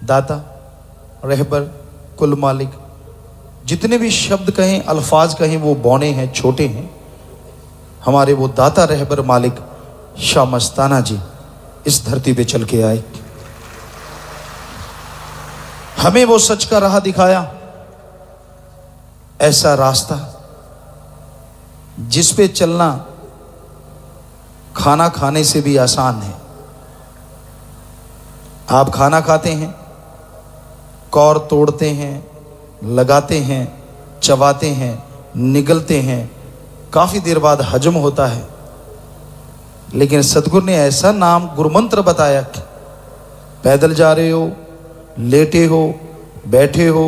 दाता, रहबर, कुल मालिक, जितने भी शब्द कहें, अल्फाज कहें, वो बौने हैं, छोटे हैं। हमारे वो दाता, रहबर, मालिक शाह मस्ताना जी इस धरती पे चल के आए, हमें वो सच का राह दिखाया, ऐसा रास्ता जिस पे चलना खाना खाने से भी आसान है। आप खाना खाते हैं, कौर तोड़ते हैं, लगाते हैं, चबाते हैं, निगलते हैं, काफी देर बाद हजम होता है। लेकिन सतगुरु ने ऐसा नाम गुरुमंत्र बताया, पैदल जा रहे हो, लेटे हो, बैठे हो,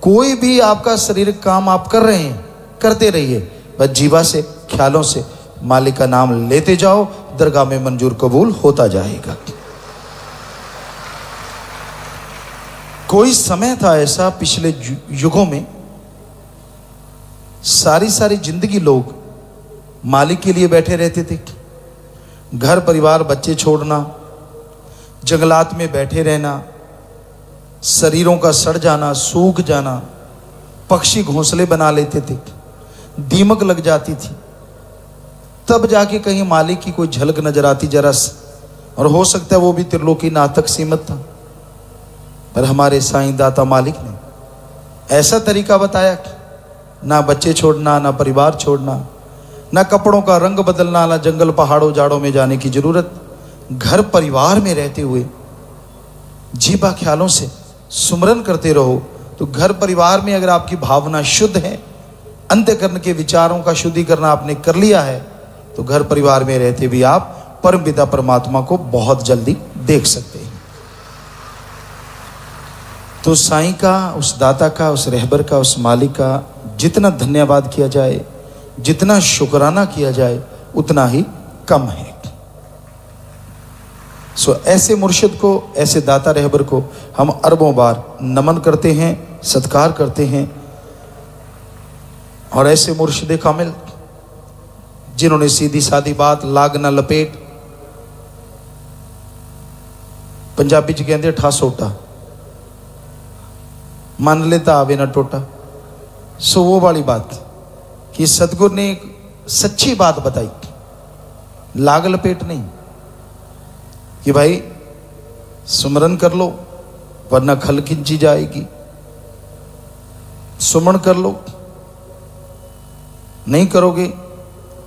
कोई भी आपका शारीरिक काम आप कर रहे हैं, करते रहिए, बस जीवा से, ख्यालों से मालिक का नाम लेते जाओ, दरगाह में मंजूर कबूल होता जाएगा। कोई समय था ऐसा पिछले युगों में, सारी जिंदगी लोग मालिक के लिए बैठे रहते थे। घर परिवार बच्चे छोड़ना, जंगलात में बैठे रहना, शरीरों का सड़ जाना, सूख जाना, पक्षी घोंसले बना लेते थे, दीमक लग जाती थी, तब जाके कहीं मालिक की कोई झलक नजर आती जरा सी, और हो सकता है वो भी त्रिलोकी नाथ तक सीमित था। पर हमारे साईं दाता मालिक ने ऐसा तरीका बताया कि ना बच्चे छोड़ना, ना परिवार छोड़ना, ना कपड़ों का रंग बदलना, ना जंगल पहाड़ों जाड़ों में जाने की जरूरत। घर परिवार में रहते हुए जीवा ख्यालों से सुमरन करते रहो। तो घर परिवार में अगर आपकी भावना शुद्ध है, अंतःकरण के विचारों का शुद्धिकरण आपने कर लिया है, तो घर परिवार में रहते भी आप परम पिता परमात्मा को बहुत जल्दी देख सकते हैं। तो साईं का, उस दाता का, उस रहबर का, उस मालिक का जितना धन्यवाद किया जाए, जितना शुक्राना किया जाए, उतना ही कम है। सो ऐसे मुर्शिद को, ऐसे दाता रहबर को हम अरबों बार नमन करते हैं, सत्कार करते हैं। और ऐसे मुर्शिद कामिल जिन्होंने सीधी सादी बात, लाग ना लपेट, पंजाबी च कहते ठा सोटा, मान लेता आवे ना टोटा। सो वो वाली बात कि सतगुरु ने एक सच्ची बात बताई, लाग लपेट नहीं, कि भाई सुमरन कर लो वरना खल खिंची जाएगी, सुमन कर लो, नहीं करोगे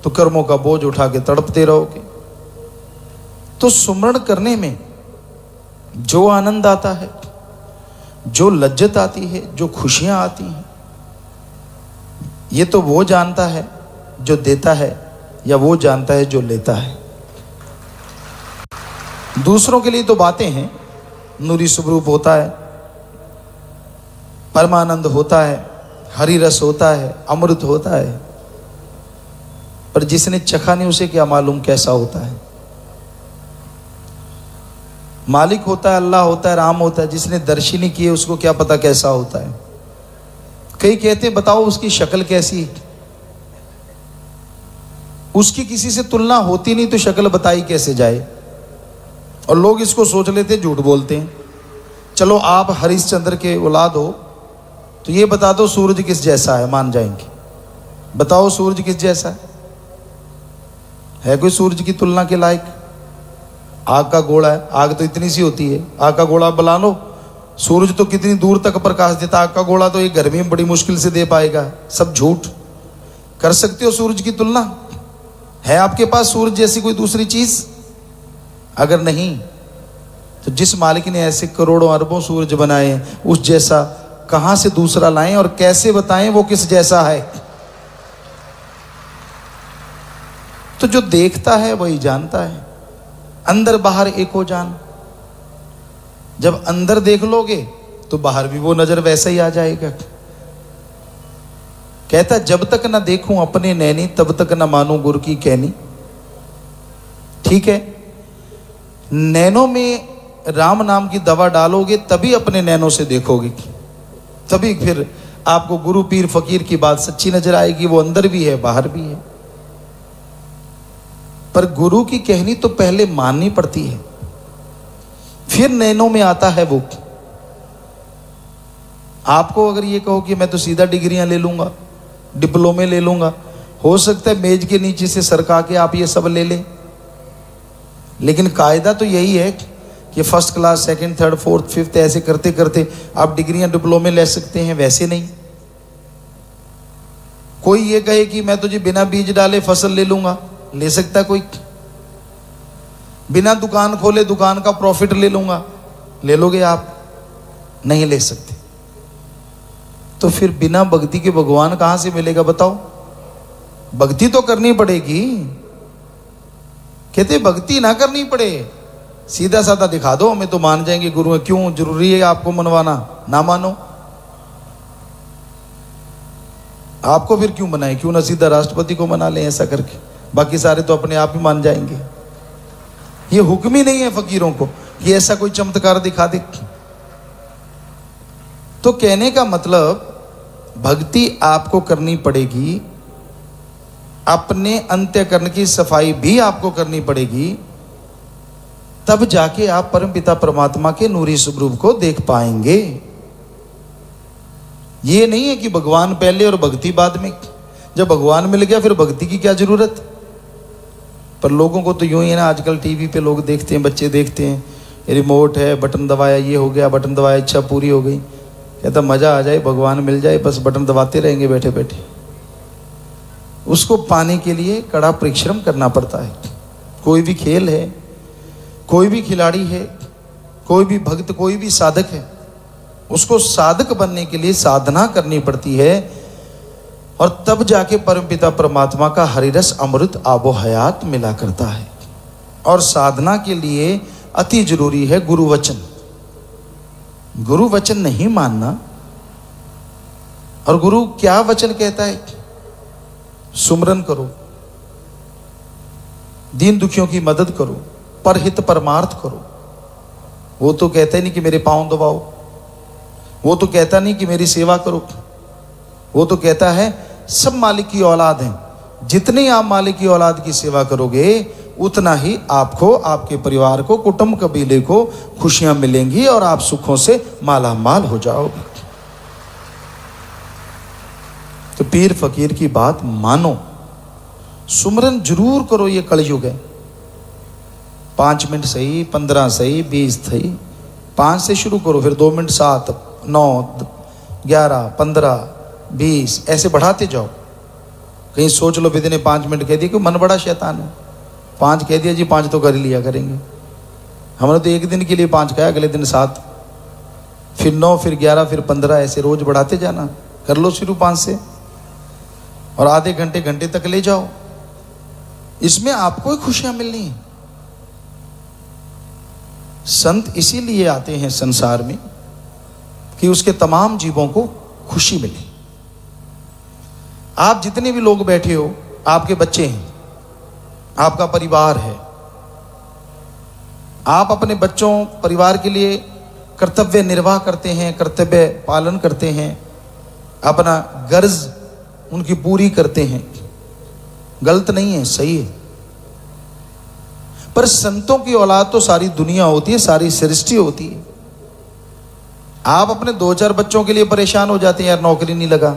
तो कर्मों का बोझ उठा के तड़पते रहोगे। तो सुमरण करने में जो आनंद आता है, जो लज्जत आती है, जो खुशियां आती हैं, ये तो वो जानता है जो देता है, या वो जानता है जो लेता है। दूसरों के लिए तो बातें हैं, नूरी स्वरूप होता है, परमानंद होता है, हरि रस होता है, अमृत होता है, पर जिसने चखा नहीं उसे क्या मालूम कैसा होता है। मालिक होता है, अल्लाह होता है, राम होता है, जिसने दर्शन नहीं किए उसको क्या पता कैसा होता है। कई कहते बताओ उसकी शक्ल कैसी, उसकी किसी से तुलना होती नहीं तो शक्ल बताई कैसे जाए। और लोग इसको सोच लेते, झूठ बोलते हैं। चलो आप हरिश्चंद्र के औलाद हो तो ये बता दो सूरज किस जैसा है, मान जाएंगे। बताओ सूरज किस जैसा है कोई सूरज की तुलना के लायक? आग का गोला है, आग तो इतनी सी होती है, आग का गोला बुला लो, सूरज तो कितनी दूर तक प्रकाश देता, आग का गोला तो एक गर्मी में बड़ी मुश्किल से दे पाएगा। सब झूठ। कर सकते हो सूरज की तुलना? है आपके पास सूरज जैसी कोई दूसरी चीज? अगर नहीं तो जिस मालिक ने ऐसे करोड़ों अरबों सूरज बनाए, उस जैसा कहां से दूसरा लाएं और कैसे बताएं वो किस जैसा है? तो जो देखता है वही जानता है, अंदर बाहर एक हो जान। जब अंदर देख लोगे तो बाहर भी वो नजर वैसा ही आ जाएगा। कहता जब तक ना देखूं अपने नैनी तब तक ना मानूं गुरु की कहनी। ठीक है, नैनों में राम नाम की दवा डालोगे तभी अपने नैनों से देखोगे, तभी फिर आपको गुरु पीर फकीर की बात सच्ची नजर आएगी। वो अंदर भी है बाहर भी है। पर गुरु की कहनी तो पहले माननी पड़ती है, फिर नैनों में आता है वो। आपको अगर ये कहो कि मैं तो सीधा डिग्रियां ले लूंगा, डिप्लोमे ले लूंगा, हो सकता है मेज के नीचे से सरका के आप ये सब ले लें, लेकिन कायदा तो यही है कि first class, second, third, fourth, fifth ऐसे करते करते आप डिग्रियां, डिप्लोमे ले सकते हैं। वैसे नहीं। कोई ये कहे कि मैं तो जी बिना बीज डाले फसल ले लूंगा, ले सकता कोई। बिना दुकान खोले दुकान का प्रॉफिट ले लूंगा, ले लोगे आप? नहीं ले सकते। तो फिर बिना भक्ति के भगवान कहां से मिलेगा बताओ? भक्ति तो करनी पड़ेगी। कहते भक्ति ना करनी पड़े, सीधा साधा दिखा दो हमें तो मान जाएंगे गुरु है। क्यों जरूरी है आपको मनवाना? ना मानो, आपको फिर क्यों मनाए? क्यों ना सीधा राष्ट्रपति को मना लें ऐसा करके, बाकी सारे तो अपने आप ही मान जाएंगे। ये हुक्म ही नहीं है फकीरों को कि ऐसा कोई चमत्कार दिखा दे। तो कहने का मतलब भक्ति आपको करनी पड़ेगी, अपने अंतःकरण की सफाई भी आपको करनी पड़ेगी, तब जाके आप परमपिता परमात्मा के नूरी स्वरूप को देख पाएंगे। ये नहीं है कि भगवान पहले और भक्ति बाद में। जब भगवान मिल गया फिर भक्ति की क्या जरूरत? पर लोगों को तो यूं ही है ना, आजकल टीवी पे लोग देखते हैं, बच्चे देखते हैं, रिमोट है, बटन दबाया ये हो गया, बटन दबाया इच्छा पूरी हो गई। कहता मजा आ जाए, भगवान मिल जाए, बस बटन दबाते रहेंगे बैठे बैठे। उसको पाने के लिए कड़ा परिश्रम करना पड़ता है। कोई भी खेल है, कोई भी खिलाड़ी है, कोई भी भक्त, कोई भी साधक है, उसको साधक बनने के लिए साधना करनी पड़ती है, और तब जाके परमपिता परमात्मा का हरिरस अमृत आबो हयात मिला करता है। और साधना के लिए अति जरूरी है गुरु वचन। गुरु वचन नहीं मानना। और गुरु क्या वचन कहता है? सुमरन करो, दीन दुखियों की मदद करो, परहित परमार्थ करो। वो तो कहता ही नहीं कि मेरे पांव दबाओ, वो तो कहता नहीं कि मेरी सेवा करो, वो तो कहता है सब मालिक की औलाद हैं, जितनी आप मालिक की औलाद की सेवा करोगे उतना ही आपको, आपके परिवार को, कुटुंब कबीले को खुशियां मिलेंगी और आप सुखों से माला माल हो जाओगे। तो पीर फकीर की बात मानो, सुमरन जरूर करो। ये कलयुग है। 5 मिनट सही, 15 सही, 20 सही, 5 से शुरू करो, फिर 2 मिनट, 7, 9, 11, 15, 20 ऐसे बढ़ाते जाओ। कहीं सोच लो विधि ने 5 मिनट कह दिया कि मन बड़ा शैतान है, 5 कह दिया जी, 5 तो कर लिया करेंगे। हमने तो एक दिन के लिए 5 कहा, अगले दिन 7, फिर 9, फिर 11, फिर 15, ऐसे रोज बढ़ाते जाना। कर लो शुरू 5 से, और आधे घंटे घंटे तक ले जाओ। इसमें आपको ही खुशियां मिलनी है। संत इसीलिए आते हैं संसार में कि उसके तमाम जीवों को खुशी मिले। आप जितने भी लोग बैठे हो, आपके बच्चे हैं, आपका परिवार है। आप अपने बच्चों, परिवार के लिए कर्तव्य निर्वाह करते हैं, कर्तव्य पालन करते हैं, अपना गर्ज उनकी पूरी करते हैं। गलत नहीं है, सही है। पर संतों की औलाद तो सारी दुनिया होती है, सारी सृष्टि होती है। आप अपने 2-4 बच्चों के लिए परेशान हो जाते हैं, यार नौकरी नहीं लगा,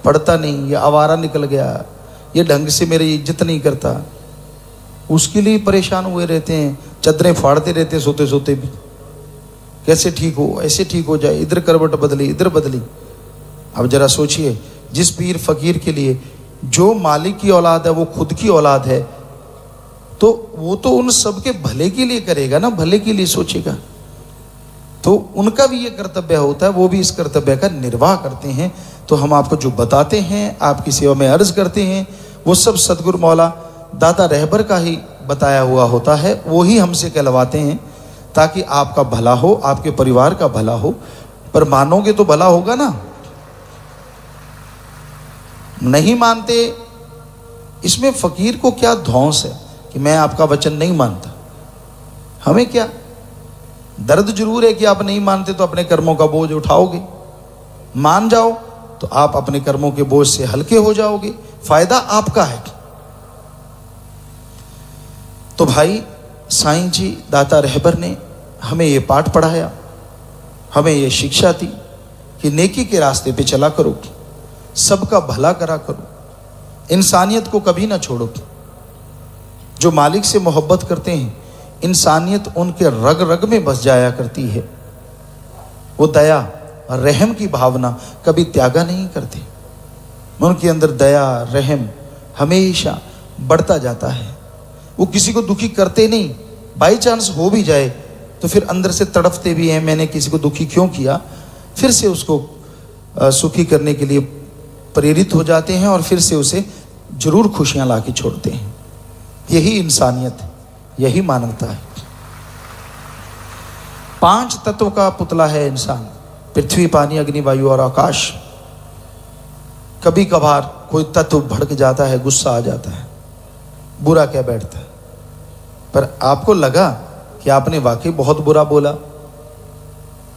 पढ़ता नहीं, ये आवारा निकल गया, ये ढंग से मेरी इज्जत नहीं करता, उसके लिए परेशान हुए रहते हैं, चदरें फाड़ते रहते हैं सोते सोते भी। कैसे ठीक हो, ऐसे ठीक हो जाए, इधर करवट बदली, इधर बदली। अब जरा सोचिए, जिस पीर फकीर के लिए जो मालिक की औलाद है वो खुद की औलाद है, तो वो तो उन सबके भले के लिए करेगा ना, भले के लिए सोचेगा। तो उनका भी ये कर्तव्य होता है, वो भी इस कर्तव्य का निर्वाह करते हैं। तो हम आपको जो बताते हैं, आपकी सेवा में अर्ज करते हैं, वो सब सदगुरु मौला दाता रहबर का ही बताया हुआ होता है, वो ही हमसे कहलवाते हैं, ताकि आपका भला हो, आपके परिवार का भला हो। पर मानोगे तो भला होगा ना। नहीं मानते, इसमें फकीर को क्या धौंस है कि मैं आपका वचन नहीं मानता? हमें क्या दर्द जरूर है कि आप नहीं मानते, तो अपने कर्मों का बोझ उठाओगे। मान जाओ तो आप अपने कर्मों के बोझ से हल्के हो जाओगे, फायदा आपका है। तो भाई साईं जी दाता रहबर ने हमें ये पाठ पढ़ाया, हमें ये शिक्षा दी कि नेकी के रास्ते पे चला करो, सबका भला करा करो, इंसानियत को कभी ना छोड़ो। जो मालिक से मोहब्बत करते हैं, इंसानियत उनके रग रग में बस जाया करती है। वो दया रहम की भावना कभी त्यागा नहीं करते। उनके अंदर दया रहम हमेशा बढ़ता जाता है। वो किसी को दुखी करते नहीं। बाई चांस हो भी जाए तो फिर अंदर से तड़पते भी हैं, मैंने किसी को दुखी क्यों किया, फिर से उसको सुखी करने के लिए प्रेरित हो जाते हैं और फिर से उसे जरूर खुशियां ला के छोड़ते हैं। यही इंसानियत है, यही मानवता है। 5 तत्व का पुतला है इंसान, पृथ्वी, पानी, अग्नि, वायु और आकाश। कभी कभार कोई तत्व भड़क जाता है, गुस्सा आ जाता है, बुरा कह बैठता है, पर आपको लगा कि आपने वाकई बहुत बुरा बोला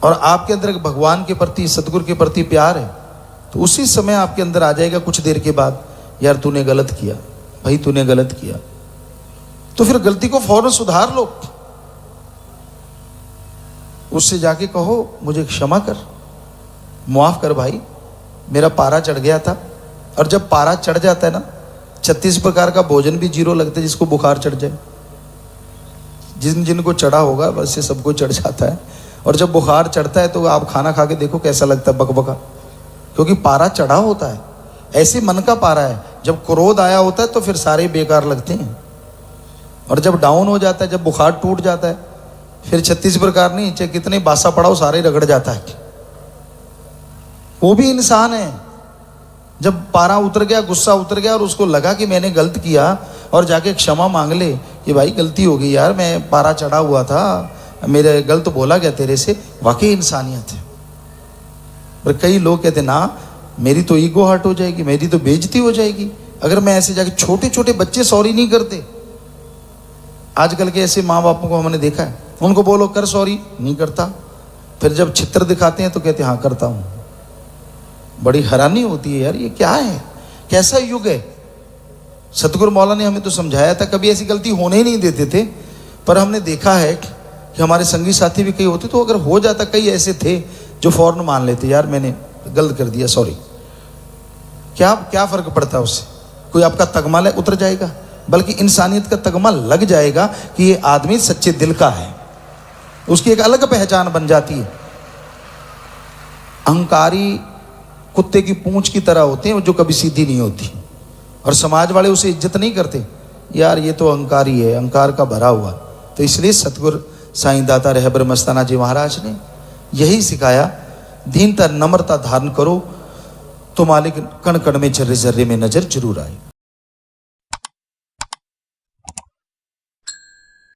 और आपके अंदर भगवान के प्रति, सतगुरु के प्रति प्यार है, तो उसी समय आपके अंदर आ जाएगा कुछ देर के बाद, यार तूने गलत किया, भाई तूने गलत किया। तो फिर गलती को फौरन सुधार लो। उससे जाके कहो मुझे क्षमा कर, माफ कर भाई, मेरा पारा चढ़ गया था। और जब पारा चढ़ जाता है ना, 36 प्रकार का भोजन भी जीरो लगता है जिसको बुखार चढ़ जाए। जिनको चढ़ा होगा वैसे सबको चढ़ जाता है। और जब बुखार चढ़ता है तो आप खाना खा के देखो कैसा लगता है, बकबका, क्योंकि पारा चढ़ा होता है। ऐसे मन का पारा है, जब क्रोध आया होता है तो फिर सारे बेकार लगते हैं। और जब डाउन हो जाता है, जब बुखार टूट जाता है, फिर 36 प्रकार नहीं, चाहे कितने बासा पड़ाओ सारे रगड़ जाता है। वो भी इंसान है। जब पारा उतर गया, गुस्सा उतर गया और उसको लगा कि मैंने गलत किया और जाके क्षमा मांग ले कि भाई गलती हो गई यार, मैं पारा चढ़ा हुआ था, मेरे गलत बोला गया तेरे से, वाकई इंसानियत है। पर कई लोग कहते ना, मेरी तो ईगो हर्ट हो जाएगी, मेरी तो बेइज्जती हो जाएगी अगर मैं ऐसे जाके। छोटे छोटे बच्चे सॉरी नहीं करते। आजकल के ऐसे माँ बापों को हमने देखा है, उनको बोलो कर सॉरी, नहीं करता। फिर जब चित्र दिखाते हैं तो कहते हाँ करता हूँ। बड़ी हैरानी होती है यार, ये क्या है, कैसा युग है। सतगुरु मौला ने हमें तो समझाया था, कभी ऐसी गलती होने ही नहीं देते थे। पर हमने देखा है कि हमारे संगी साथी भी कई होते, तो अगर हो जाता, कई ऐसे थे जो फौरन मान लेते, यार मैंने गलत कर दिया, सॉरी। क्या क्या फर्क पड़ता है उससे? कोई आपका तगमा उतर जाएगा, बल्कि इंसानियत का तगमा लग जाएगा कि ये आदमी सच्चे दिल का है। उसकी एक अलग पहचान बन जाती है। अहंकारी कुत्ते की पूंछ की तरह होते हैं जो कभी सीधी नहीं होती, और समाज वाले उसे इज्जत नहीं करते, यार ये तो अहंकारी है, अहंकार का भरा हुआ। तो इसलिए सतगुरु साईं दाता रहबर मस्ताना जी महाराज ने यही सिखाया, दीनता नम्रता धारण करो तो मालिक कण कण में, जर्रे जर्रे में नजर जरूर आए।